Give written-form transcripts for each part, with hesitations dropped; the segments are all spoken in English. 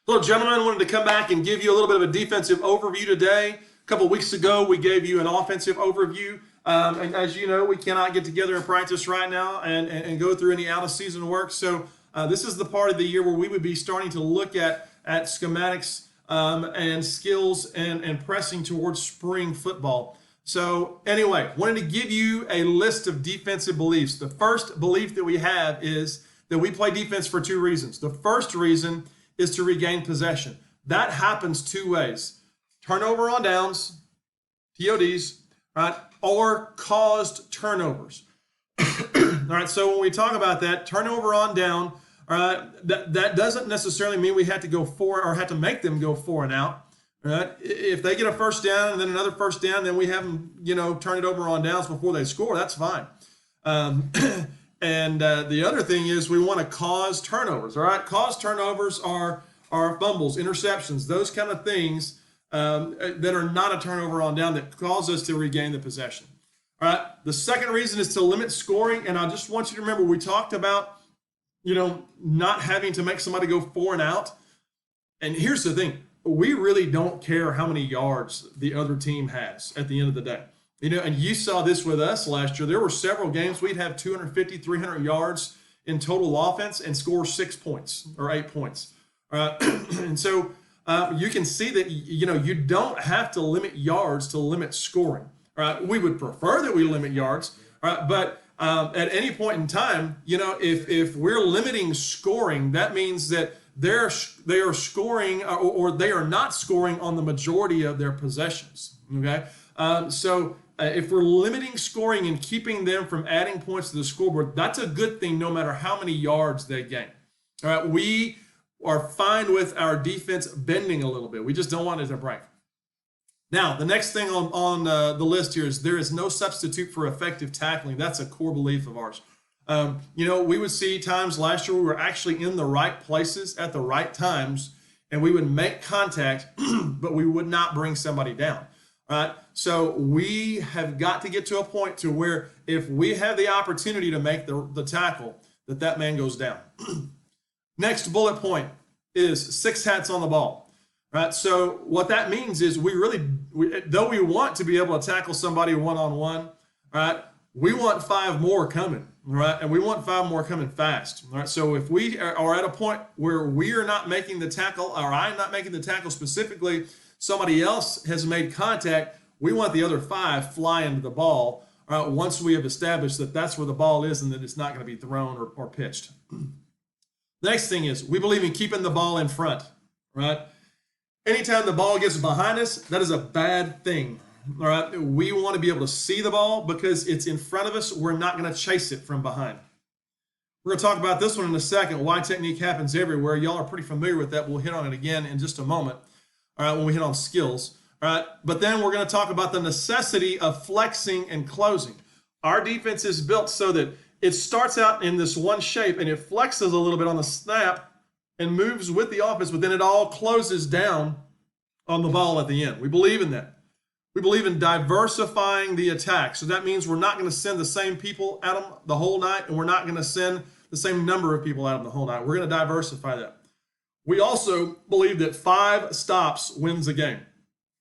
Hello, gentlemen. I wanted to come back and give you a little bit of a defensive overview today. A couple weeks ago, we gave you an offensive overview. And as you know, we cannot get together and practice right now and go through any out-of-season work. So this is the part of the year where we would be starting to look at schematics and skills and pressing towards spring football. So anyway, wanted to give you a list of defensive beliefs. The first belief that we have is that we play defense for two reasons. The first reason is to regain possession. That happens two ways: turnover on downs, TODs, right, or caused turnovers. All right, so when we talk about that, turnover on down, all right, that doesn't necessarily mean we have to go for or have to make them go for and out. Right? If they get a first down and then another first down, then we have them, turn it over on downs before they score. That's fine. And the other thing is we want to cause turnovers. All right, cause turnovers are fumbles, interceptions, those kind of things that are not a turnover on down that cause us to regain the possession. All right, the second reason is to limit scoring. And I just want you to remember we talked about, not having to make somebody go for and out. And here's the thing: we really don't care how many yards the other team has at the end of the day. And you saw this with us last year. There were several games we'd have 250, 300 yards in total offense and score 6 points or 8 points. And so you can see that, you don't have to limit yards to limit scoring. Right? We would prefer that we limit yards, right? But at any point in time, if we're limiting scoring, that means that they are scoring or they are not scoring on the majority of their possessions. Okay, so if we're limiting scoring and keeping them from adding points to the scoreboard, that's a good thing no matter how many yards they gain. All right, we are fine with our defense bending a little bit. We just don't want it to break. Now, the next thing on the list here is there is no substitute for effective tackling. That's a core belief of ours. We would see times last year we were actually in the right places at the right times, and we would make contact, but we would not bring somebody down. Right? So we have got to get to a point to where if we have the opportunity to make the tackle, that man goes down. Next bullet point is 6 hats on the ball. Right? So what that means is though we want to be able to tackle somebody one-on-one, right, we want 5 more coming, right? And we want 5 more coming fast, right? So if we are at a point where we are not making the tackle, or I'm not making the tackle specifically, somebody else has made contact, we want the other 5 flying to the ball, right, once we have established that that's where the ball is and that it's not going to be thrown or pitched. The next thing is we believe in keeping the ball in front, right? Anytime the ball gets behind us, that is a bad thing. All right, we want to be able to see the ball because it's in front of us. We're not going to chase it from behind. We're going to talk about this one in a second. Why technique happens everywhere. Y'all are pretty familiar with that. We'll hit on it again in just a moment. All right, when we hit on skills. All right, but then we're going to talk about the necessity of flexing and closing. Our defense is built so that it starts out in this one shape and it flexes a little bit on the snap and moves with the offense, but then it all closes down on the ball at the end. We believe in that. We believe in diversifying the attack. So that means we're not going to send the same people at them the whole night, and we're not going to send the same number of people at them the whole night. We're going to diversify that. We also believe that 5 stops wins a game,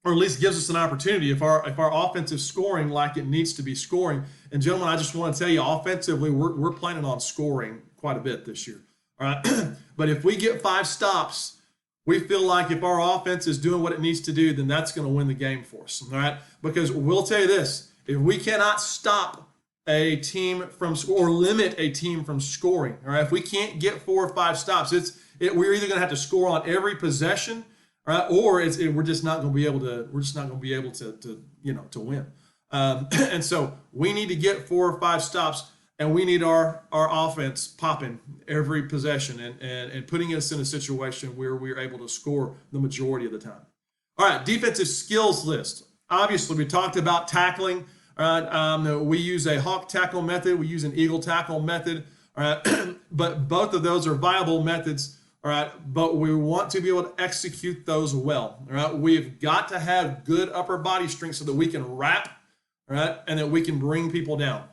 or at least gives us an opportunity if our offense is scoring like it needs to be scoring. And gentlemen, I just want to tell you, offensively, we're planning on scoring quite a bit this year. All right, but if we get 5 stops, we feel like if our offense is doing what it needs to do, then that's going to win the game for us. All right, because we'll tell you this: if we cannot stop a team from or limit a team from scoring, all right, if we can't get 4 or 5 stops, we're either going to have to score on every possession, all right, or we're just not going to be able to. We're just not going to be able to win. And so we need to get 4 or 5 stops. And we need our offense popping every possession and putting us in a situation where we're able to score the majority of the time. All right, defensive skills list. Obviously, we talked about tackling. All right, we use a hawk tackle method. We use an eagle tackle method. All right, but both of those are viable methods. All right, but we want to be able to execute those well. All right, we've got to have good upper body strength so that we can wrap, all right, and that we can bring people down.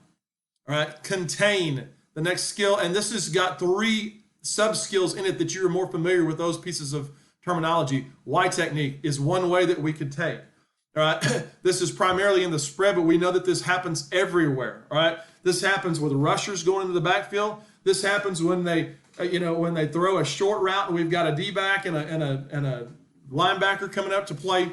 All right, contain, the next skill, and this has got 3 sub skills in it that you're more familiar with those pieces of terminology, Y technique is one way that we could take. All right, this is primarily in the spread, but we know that this happens everywhere. All right, this happens with rushers going into the backfield. This happens when they, when they throw a short route and we've got a D-back and a linebacker coming up to play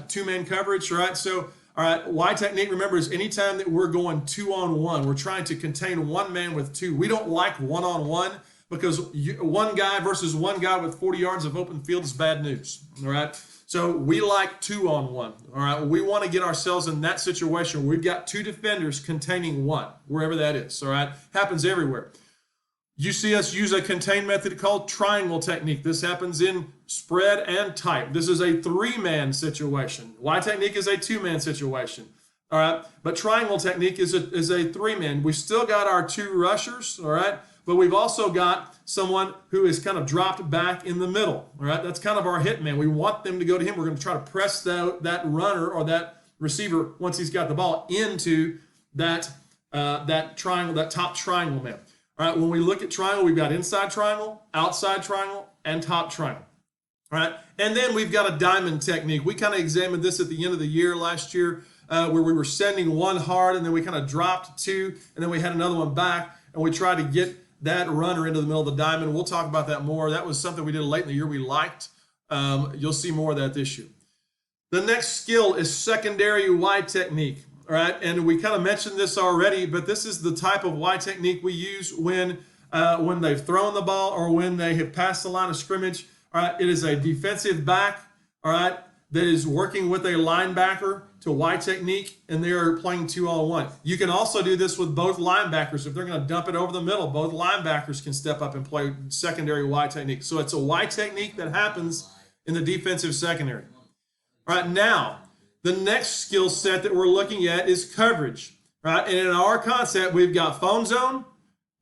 two-man coverage. Right, so all right, Y technique, remember, is anytime that we're going 2-on-1, we're trying to contain one man with two. We don't like one-on-one because one guy versus one guy with 40 yards of open field is bad news. All right. So we like 2-on-1, all right? We want to get ourselves in that situation where we've got two defenders containing one, wherever that is, all right? Happens everywhere. You see us use a contain method called triangle technique. This happens in spread and type. This is a three-man situation. Y technique is a two-man situation, all right? But triangle technique is a three-man. We still got our two rushers, all right? But we've also got someone who is kind of dropped back in the middle, all right? That's kind of our hit man. We want them to go to him. We're going to try to press that runner or that receiver once he's got the ball into that triangle, that top triangle man. All right, when we look at triangle, we've got inside triangle, outside triangle, and top triangle. All right, and then we've got a diamond technique. We kind of examined this at the end of the year last year where we were sending one hard and then we kind of dropped two and then we had another one back and we tried to get that runner into the middle of the diamond. We'll talk about that more. That was something we did late in the year we liked. You'll see more of that this year. The next skill is secondary Y technique. All right, and we kind of mentioned this already, but this is the type of Y technique we use when they've thrown the ball or when they have passed the line of scrimmage. All right, it is a defensive back, all right, that is working with a linebacker to Y technique, and they are playing 2-on-1. You can also do this with both linebackers. If they're going to dump it over the middle, both linebackers can step up and play secondary Y technique. So it's a Y technique that happens in the defensive secondary. All right, now, the next skill set that we're looking at is coverage. Right, and in our concept, we've got phone zone,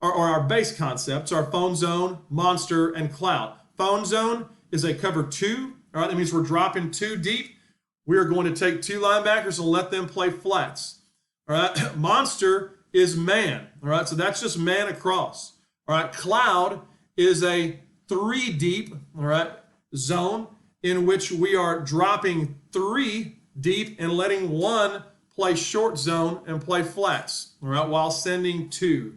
or our base concepts are phone zone, monster, and cloud. Phone zone is a cover 2. All right, that means we're dropping 2 deep. We are going to take 2 linebackers and let them play flats. All right, monster is man. All right, so that's just man across. All right, cloud is a 3 deep, all right, zone in which we are dropping 3 deep and letting 1 play short zone and play flats, all right, while sending 2.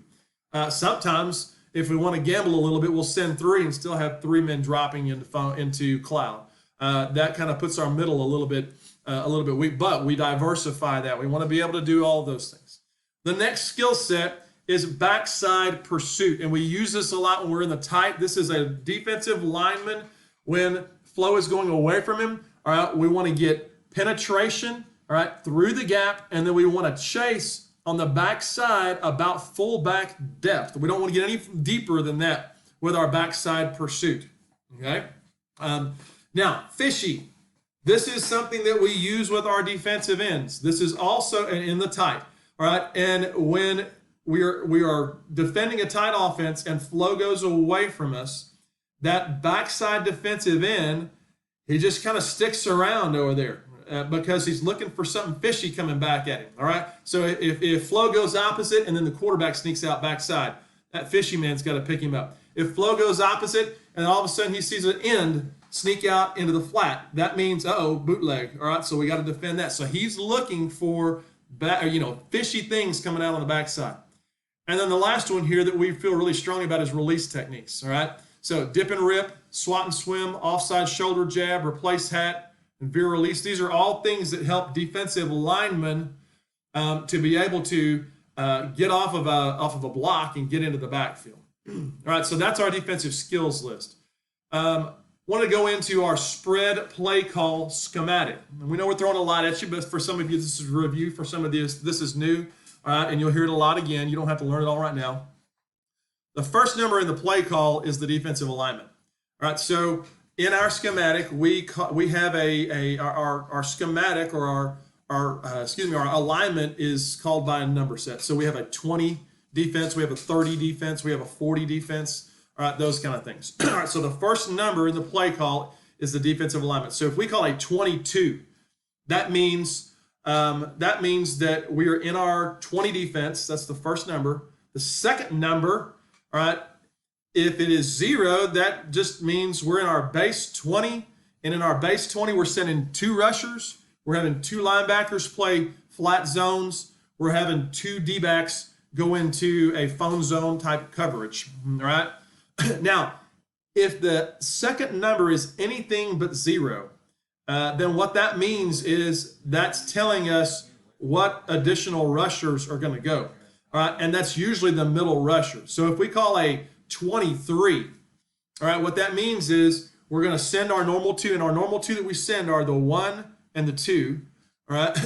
Sometimes, if we want to gamble a little bit, we'll send 3 and still have 3 men dropping into cloud. That kind of puts our middle a little bit weak, but we diversify that. We want to be able to do all those things. The next skill set is backside pursuit, and we use this a lot when we're in the tight. This is a defensive lineman when flow is going away from him. All right, we want to get penetration, all right, through the gap, and then we want to chase on the backside about full back depth. We don't want to get any deeper than that with our backside pursuit. Okay. Now, fishy. This is something that we use with our defensive ends. This is also in the tight. All right, and when we are defending a tight offense and flow goes away from us, that backside defensive end, he just kind of sticks around over there because he's looking for something fishy coming back at him. All right, so if flow goes opposite and then the quarterback sneaks out backside, that fishy man's got to pick him up. If flow goes opposite and all of a sudden he sees an end sneak out into the flat, that means bootleg. All right, so we got to defend that. So he's looking for fishy things coming out on the backside. And then the last one here that we feel really strongly about is release techniques. All right, so dip and rip, swat and swim, offside shoulder jab, replace hat, and veer release. These are all things that help defensive linemen to be able to get off of a block and get into the backfield. All right, so that's our defensive skills list. Want to go into our spread play call schematic. And we know we're throwing a lot at you, but for some of you, this is a review. For some of you, this is new, and you'll hear it a lot again. You don't have to learn it all right now. The first number in the play call is the defensive alignment. All right, so in our schematic, we have our schematic or our alignment is called by a number set. So we have a 20 defense, we have a 30 defense, we have a 40 defense. All right, those kind of things. All right, so the first number in the play call is the defensive alignment. So if we call a 22, that means that we are in our 20 defense. That's the first number. The second number, all right, If it is 0, that just means we're in our base 20. And in our base 20, we're sending 2 rushers. We're having 2 linebackers play flat zones. We're having 2 D-backs go into a phone zone type coverage. All right. Now, if the second number is anything but 0, then what that means is that's telling us what additional rushers are going to go. All right. And that's usually the middle rusher. So if we call a 23, all right, what that means is we're going to send our normal 2, and our normal 2 that we send are the 1 and the 2, all right?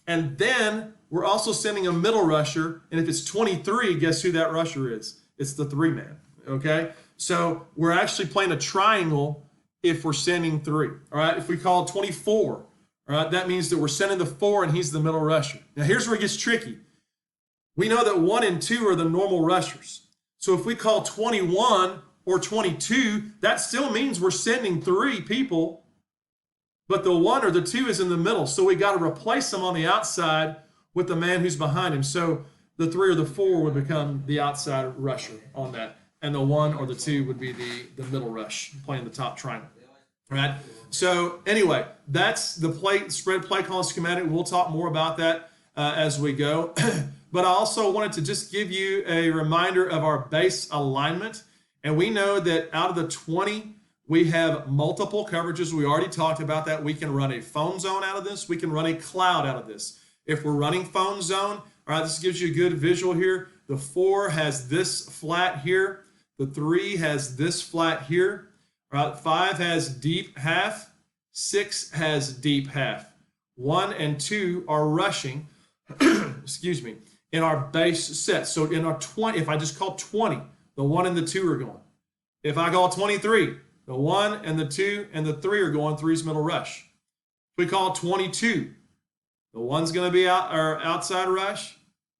And then we're also sending a middle rusher, and if it's 23, guess who that rusher is? It's the 3-man, okay? So we're actually playing a triangle if we're sending 3, all right? If we call 24, all right, that means that we're sending the 4, and he's the middle rusher. Now, here's where it gets tricky. We know that 1 and 2 are the normal rushers. So if we call 21 or 22, that still means we're sending 3 people, but the 1 or the 2 is in the middle. So we got to replace them on the outside with the man who's behind him. So the 3 or the 4 would become the outside rusher on that, and the 1 or the 2 would be the middle rush, playing the top triangle. All right. So anyway, that's the spread play calling schematic. We'll talk more about that as we go. But I also wanted to just give you a reminder of our base alignment. And we know that out of the 20, we have multiple coverages. We already talked about that. We can run a phone zone out of this. We can run a cloud out of this. If we're running phone zone, all right, this gives you a good visual here. The 4 has this flat here. The 3 has this flat here. All right, 5 has deep half. 6 has deep half. 1 and 2 are rushing, excuse me, in our base set. So in our 20, if I just call 20, the 1 and the 2 are going. If I call 23, the 1 and the 2 and the 3 are going. 3's middle rush. If we call 22, the 1's going to be outside rush.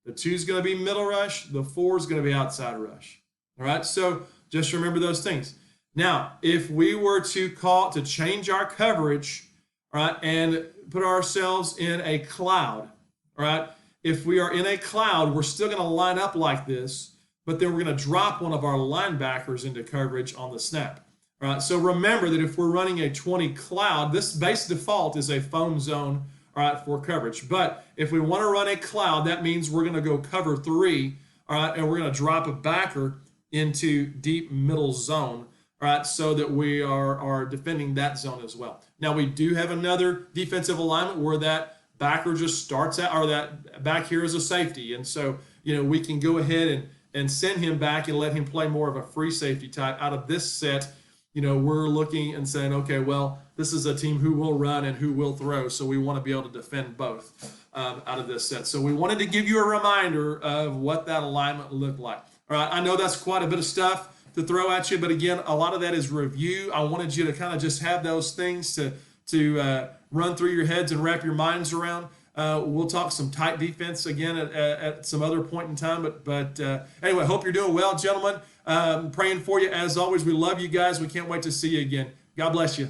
The 2's going to be middle rush. The 4's going to be outside rush. All right. So just remember those things. Now, if we were to change our coverage, all right, and put ourselves in a cloud, all right. If we are in a cloud, we're still going to line up like this, but then we're going to drop one of our linebackers into coverage on the snap. All right, so remember that if we're running a 20 cloud, this base default is a phone zone, all right, for coverage. But if we want to run a cloud, that means we're going to go cover 3, all right, and we're going to drop a backer into deep middle zone, all right, so that we are defending that zone as well. Now, we do have another defensive alignment where that backer just starts out, or that back here is a safety. And so, we can go ahead and send him back and let him play more of a free safety type. Out of this set, we're looking and saying, okay, well, this is a team who will run and who will throw. So we want to be able to defend both out of this set. So we wanted to give you a reminder of what that alignment looked like. All right, I know that's quite a bit of stuff to throw at you, but again, a lot of that is review. I wanted you to kind of just have those things to run through your heads and wrap your minds around. We'll talk some tight defense again at some other point in time. But anyway, hope you're doing well, gentlemen. Praying for you as always. We love you guys. We can't wait to see you again. God bless you.